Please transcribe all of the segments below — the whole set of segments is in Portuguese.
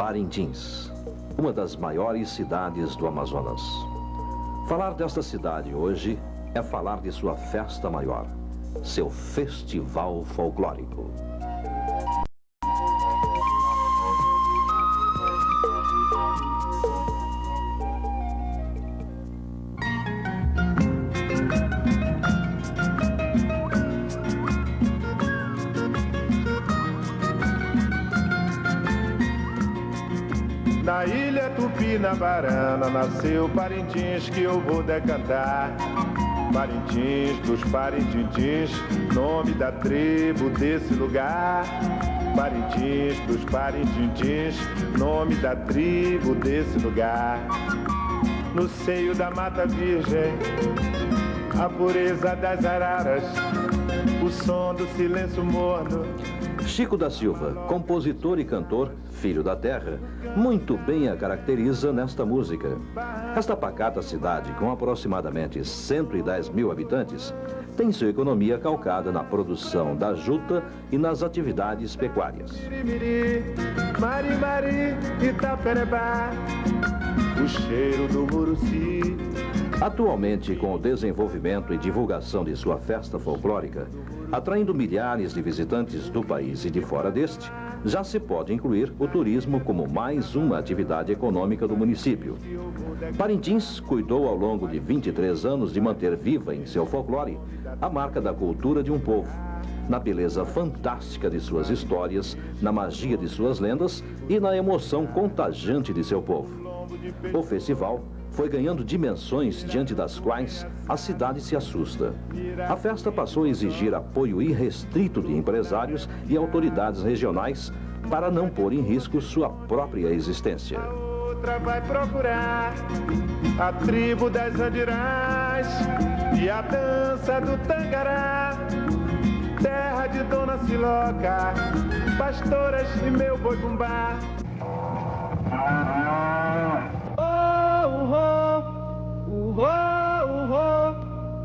Parintins, uma das maiores cidades do Amazonas. Falar desta cidade hoje é falar de sua festa maior, seu festival folclórico. Na ilha Tupinabarana nasceu Parintins que eu vou decantar. Parintins dos Parintintins, nome da tribo desse lugar. Parintins dos Parintintins, nome da tribo desse lugar. No seio da Mata Virgem, a pureza das araras, o som do silêncio morno. Chico da Silva, compositor e cantor, filho da terra, muito bem a caracteriza nesta música. Esta pacata cidade, com aproximadamente 110 mil habitantes, tem sua economia calcada na produção da juta e nas atividades pecuárias. O cheiro do Muruci. Atualmente, com o desenvolvimento e divulgação de sua festa folclórica, atraindo milhares de visitantes do país e de fora deste, já se pode incluir o turismo como mais uma atividade econômica do município. Parintins cuidou ao longo de 23 anos de manter viva em seu folclore a marca da cultura de um povo, na beleza fantástica de suas histórias, na magia de suas lendas e na emoção contagiante de seu povo. O festival foi ganhando dimensões diante das quais a cidade se assusta. A festa passou a exigir apoio irrestrito de empresários e autoridades regionais para não pôr em risco sua própria existência. Outra vai procurar a tribo das Andirás e a dança do Tangará, terra de Dona Siloca, pastoras e meu boi bumbá.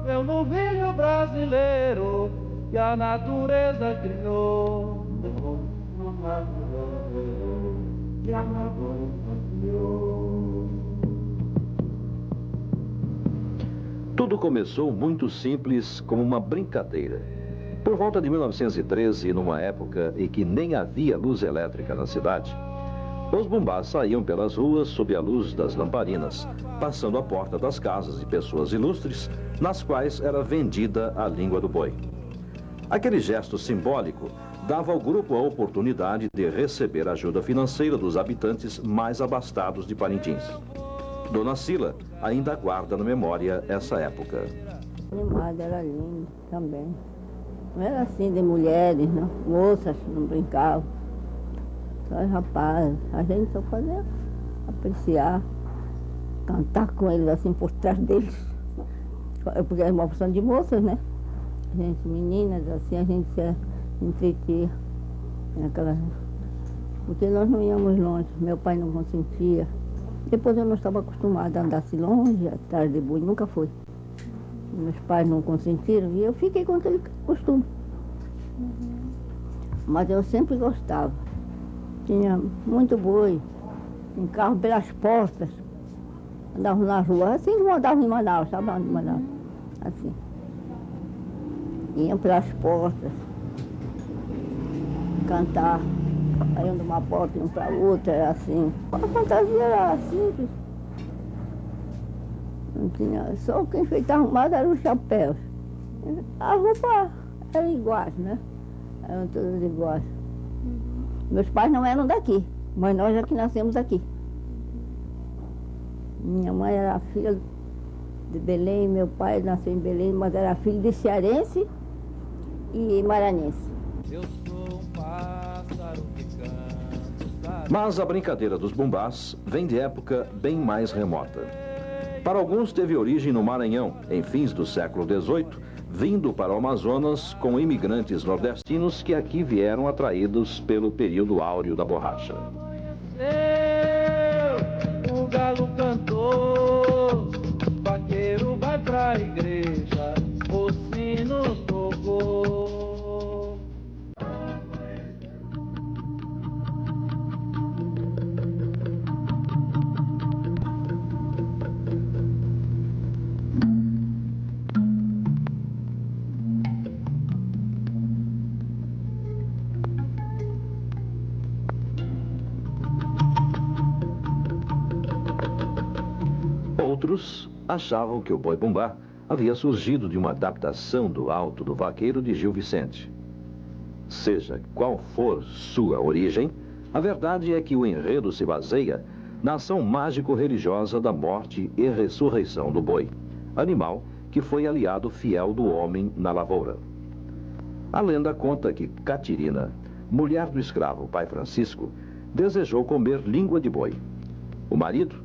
É um novilho brasileiro que a natureza criou. Tudo começou muito simples, como uma brincadeira. Por volta de 1913, numa época em que nem havia luz elétrica na cidade, os bumbás saíam pelas ruas sob a luz das lamparinas, passando à porta das casas de pessoas ilustres, nas quais era vendida a língua do boi. Aquele gesto simbólico dava ao grupo a oportunidade de receber ajuda financeira dos habitantes mais abastados de Parintins. Dona Sila ainda guarda na memória essa época. Animada, era lindo também. Não era assim de mulheres, não. Moças não brincavam. Só os rapazes. A gente só fazia apreciar, cantar com eles assim por trás deles. Porque é uma opção de moças, né? A gente, meninas, assim, a gente se entretia. Naquela... Porque nós não íamos longe, meu pai não consentia. Depois eu não estava acostumada a andar assim longe, atrás de boi, nunca fui. Meus pais não consentiram e eu fiquei com aquele costume. Mas eu sempre gostava. Tinha muito boi, em carro pelas portas. Andavam na rua, assim como andavam em Manaus, sabe onde Manaus? Assim. Iam pelas portas, cantar, iam de uma porta, iam para outra, era assim. A fantasia era simples. Não tinha, só quem feita arrumado eram os chapéus. A roupa era iguais, né? Eram todas iguais. Meus pais não eram daqui, mas nós é que nascemos aqui. Minha mãe era filha de Belém, meu pai nasceu em Belém, mas era filho de cearense e maranhense. Eu sou um pássaro que canta. Mas a brincadeira dos bumbás vem de época bem mais remota. Para alguns teve origem no Maranhão, em fins do século XVIII, vindo para o Amazonas com imigrantes nordestinos que aqui vieram atraídos pelo período áureo da borracha. O galo cantou, o vaqueiro vai pra igreja, o sino tocou. Outros achavam que o boi-bumbá havia surgido de uma adaptação do Alto do Vaqueiro de Gil Vicente. Seja qual for sua origem, a verdade é que o enredo se baseia na ação mágico-religiosa da morte e ressurreição do boi, animal que foi aliado fiel do homem na lavoura. A lenda conta que Catirina, mulher do escravo pai Francisco, desejou comer língua de boi. O marido,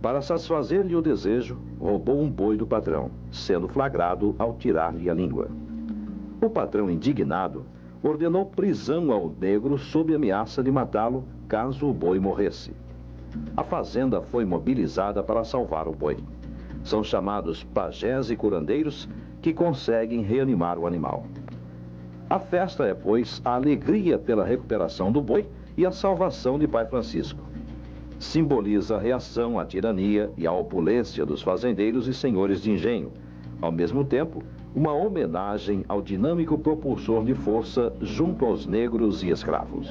para satisfazer-lhe o desejo, roubou um boi do patrão, sendo flagrado ao tirar-lhe a língua. O patrão, indignado, ordenou prisão ao negro sob ameaça de matá-lo caso o boi morresse. A fazenda foi mobilizada para salvar o boi. São chamados pajés e curandeiros que conseguem reanimar o animal. A festa é, pois, a alegria pela recuperação do boi e a salvação de pai Francisco. Simboliza a reação à tirania e à opulência dos fazendeiros e senhores de engenho. Ao mesmo tempo, uma homenagem ao dinâmico propulsor de força junto aos negros e escravos.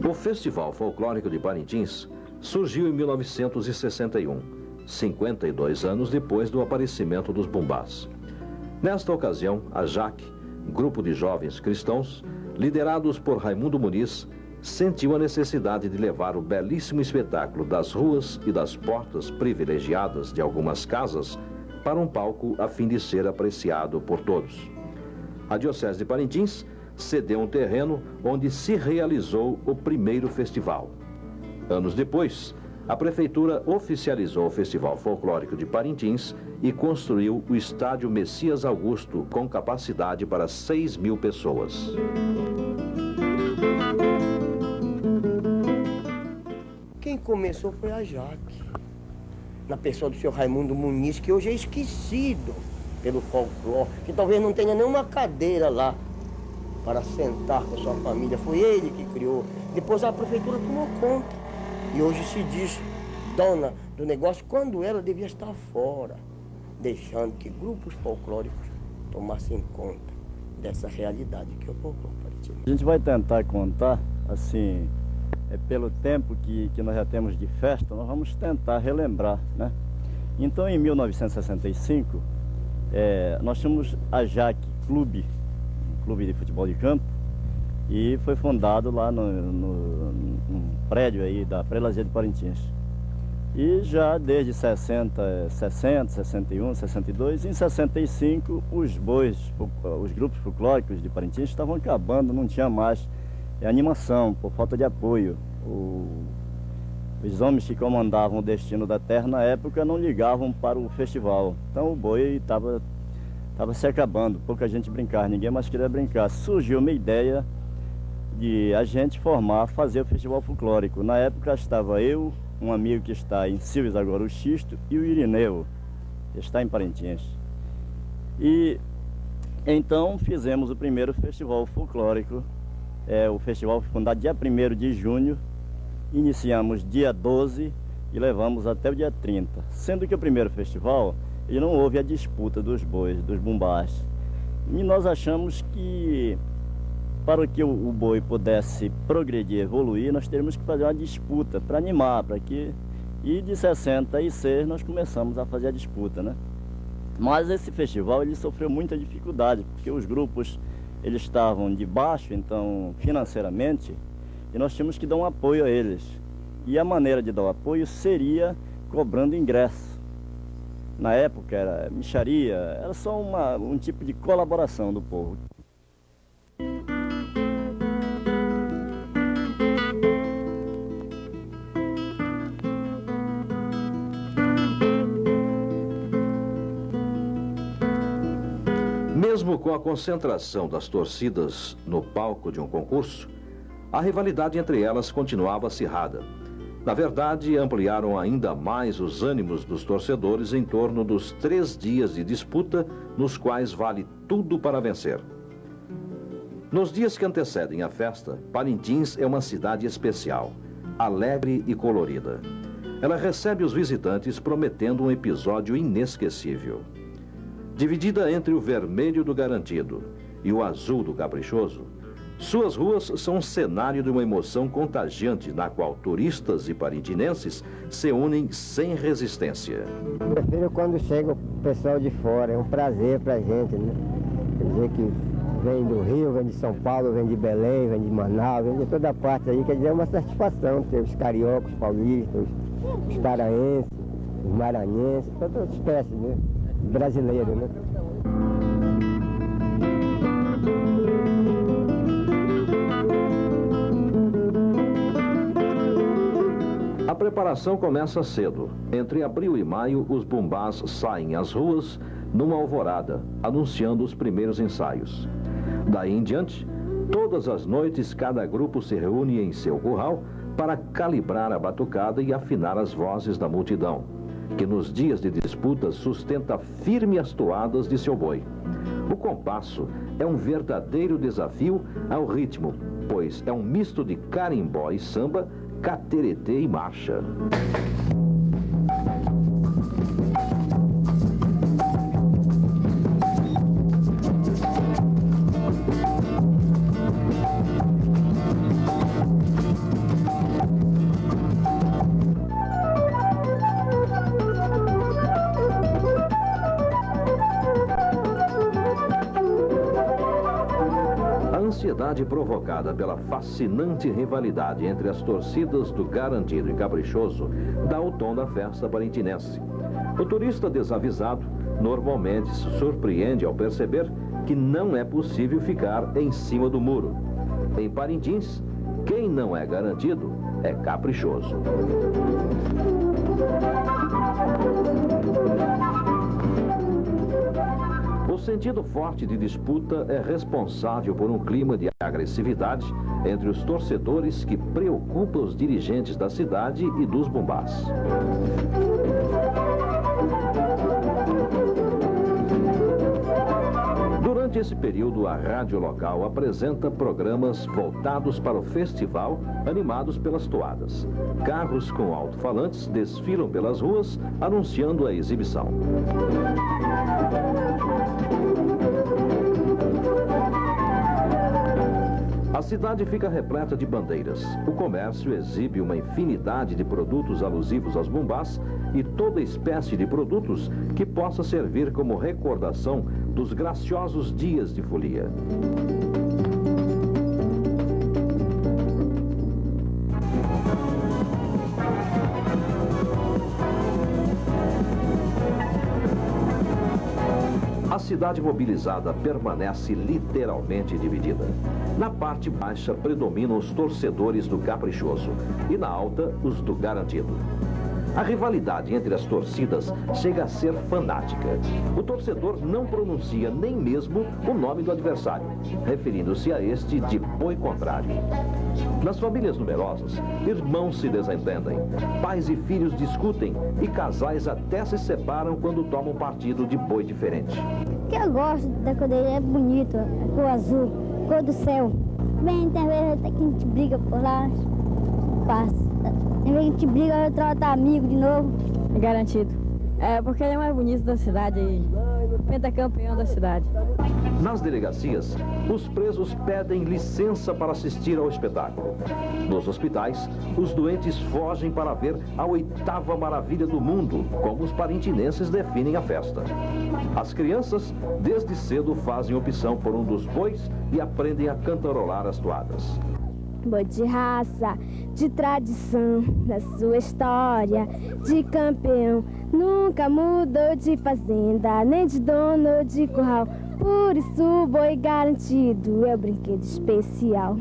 O Festival Folclórico de Parintins surgiu em 1961, 52 anos depois do aparecimento dos bumbás. Nesta ocasião, a JAC, grupo de jovens cristãos, liderados por Raimundo Muniz, sentiu a necessidade de levar o belíssimo espetáculo das ruas e das portas privilegiadas de algumas casas para um palco a fim de ser apreciado por todos. A Diocese de Parintins cedeu um terreno onde se realizou o primeiro festival. Anos depois, a Prefeitura oficializou o Festival Folclórico de Parintins e construiu o Estádio Messias Augusto, com capacidade para 6.000 pessoas. Quem começou foi a Jaque, na pessoa do senhor Raimundo Muniz, que hoje é esquecido pelo folclore, que talvez não tenha nenhuma cadeira lá para sentar com a sua família. Foi ele que criou. Depois a prefeitura tomou conta. E hoje se diz dona do negócio, quando ela devia estar fora, deixando que grupos folclóricos tomassem conta dessa realidade que é o folclore parintino. A gente vai tentar contar, assim, pelo tempo que nós já temos de festa, nós vamos tentar relembrar, né? Então, em 1965, nós tínhamos a JAC Clube, um clube de futebol de campo, e foi fundado lá num prédio aí da Prelazia de Parintins. E já desde 60, 61, 62, em 65, os grupos folclóricos de Parintins estavam acabando, não tinha mais animação, por falta de apoio. Os homens que comandavam o destino da terra na época não ligavam para o festival. Então o boi estava se acabando, pouca gente brincava, ninguém mais queria brincar. Surgiu uma ideia de a gente fazer o festival folclórico. Na época estava eu, um amigo que está em Silves agora, o Xisto, e o Irineu, que está em Parintins. E então fizemos o primeiro festival folclórico. O festival foi fundado dia 1º de junho, iniciamos dia 12 e levamos até o dia 30. Sendo que o primeiro festival, ele não houve a disputa dos bois, dos bumbás. E nós achamos que para que o boi pudesse progredir, evoluir, nós teríamos que fazer uma disputa para animar, E de 66 nós começamos a fazer a disputa, né? Mas esse festival ele sofreu muita dificuldade, porque os grupos eles estavam de baixo, então financeiramente, e nós tínhamos que dar um apoio a eles. E a maneira de dar o apoio seria cobrando ingresso. Na época era mixaria, era só um tipo de colaboração do povo. Mesmo com a concentração das torcidas no palco de um concurso, a rivalidade entre elas continuava acirrada. Na verdade, ampliaram ainda mais os ânimos dos torcedores em torno dos 3 dias de disputa, nos quais vale tudo para vencer. Nos dias que antecedem a festa, Parintins é uma cidade especial, alegre e colorida. Ela recebe os visitantes prometendo um episódio inesquecível. Dividida entre o vermelho do Garantido e o azul do Caprichoso, suas ruas são um cenário de uma emoção contagiante, na qual turistas e parintinenses se unem sem resistência. Prefiro quando chega o pessoal de fora, é um prazer pra gente, né? Quer dizer que vem do Rio, vem de São Paulo, vem de Belém, vem de Manaus, vem de toda parte aí, quer dizer, é uma satisfação ter os cariocas, os paulistas, os paraenses, os maranhenses, toda espécie, né? Brasileiro, né? A preparação começa cedo. Entre abril e maio, os bumbás saem às ruas numa alvorada, anunciando os primeiros ensaios. Daí em diante, todas as noites, cada grupo se reúne em seu curral para calibrar a batucada e afinar as vozes da multidão, que nos dias de disputa sustenta firme as toadas de seu boi. O compasso é um verdadeiro desafio ao ritmo, pois é um misto de carimbó e samba, cateretê e marcha. A ansiedade provocada pela fascinante rivalidade entre as torcidas do Garantido e Caprichoso dá o tom da festa parintinense. O turista desavisado normalmente se surpreende ao perceber que não é possível ficar em cima do muro. Em Parintins, quem não é garantido é caprichoso. O sentido forte de disputa é responsável por um clima de agressividade entre os torcedores que preocupa os dirigentes da cidade e dos bumbás. Durante esse período, a rádio local apresenta programas voltados para o festival, animados pelas toadas. Carros com alto-falantes desfilam pelas ruas, anunciando a exibição. A cidade fica repleta de bandeiras. O comércio exibe uma infinidade de produtos alusivos aos bumbás e toda espécie de produtos que possa servir como recordação dos graciosos dias de folia. A cidade mobilizada permanece literalmente dividida. Na parte baixa predominam os torcedores do Caprichoso e na alta os do Garantido. A rivalidade entre as torcidas chega a ser fanática. O torcedor não pronuncia nem mesmo o nome do adversário, referindo-se a este de boi contrário. Nas famílias numerosas, irmãos se desentendem, pais e filhos discutem e casais até se separam quando tomam partido de boi diferente. O que eu gosto da cor dele é bonito, a cor azul, a cor do céu. Bem, tem vezes até que a gente briga por lá, passa. Tem vezes que a gente briga, eu troco amigo de novo. É garantido. É porque ele é mais bonito da cidade e pentacampeão da cidade. Nas delegacias, os presos pedem licença para assistir ao espetáculo. Nos hospitais, os doentes fogem para ver a 8ª maravilha do mundo, como os parintinenses definem a festa. As crianças, desde cedo, fazem opção por um dos bois e aprendem a cantarolar as toadas. Boi de raça, de tradição, da sua história, de campeão. Nunca mudou de fazenda, nem de dono ou de curral. Por isso o boi garantido é o brinquedo especial.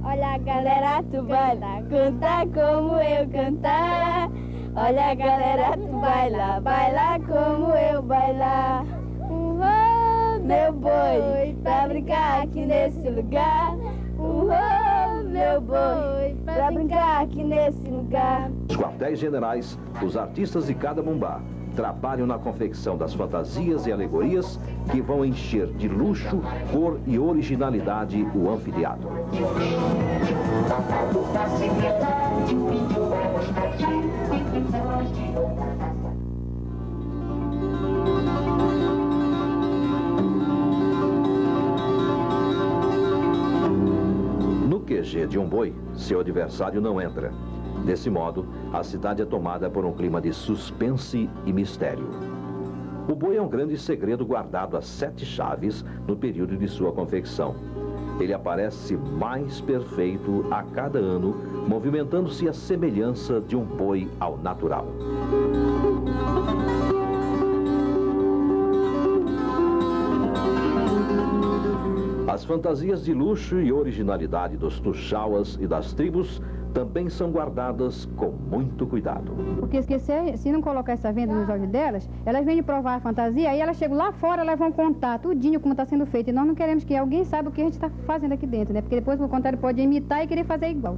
Olha a galera, tu vai lá cantar como eu cantar. Olha a galera, tu vai lá como eu bailar. Oh, meu boi, pra brincar aqui nesse lugar. Meu boi, pra pra brincar aqui nesse lugar. Nos quartéis generais, os artistas de cada bumbá trabalham na confecção das fantasias e alegorias que vão encher de luxo, cor e originalidade o anfiteatro. No QG de um boi, seu adversário não entra. Desse modo, a cidade é tomada por um clima de suspense e mistério. O boi é um grande segredo guardado a 7 chaves no período de sua confecção. Ele aparece mais perfeito a cada ano, movimentando-se à semelhança de um boi ao natural. As fantasias de luxo e originalidade dos tuxauas e das tribos também são guardadas com muito cuidado. Porque se não colocar essa venda nos olhos delas, elas vêm de provar a fantasia, aí elas chegam lá fora, elas vão contar tudinho como está sendo feito. E nós não queremos que alguém saiba o que a gente está fazendo aqui dentro, né? Porque depois, por conta, ele pode imitar e querer fazer igual.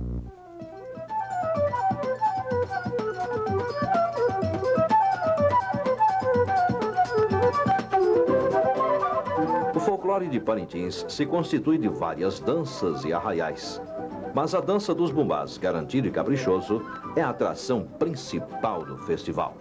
O folclore de Parintins se constitui de várias danças e arraiais. Mas a dança dos bumbás, Garantido e Caprichoso, é a atração principal do festival.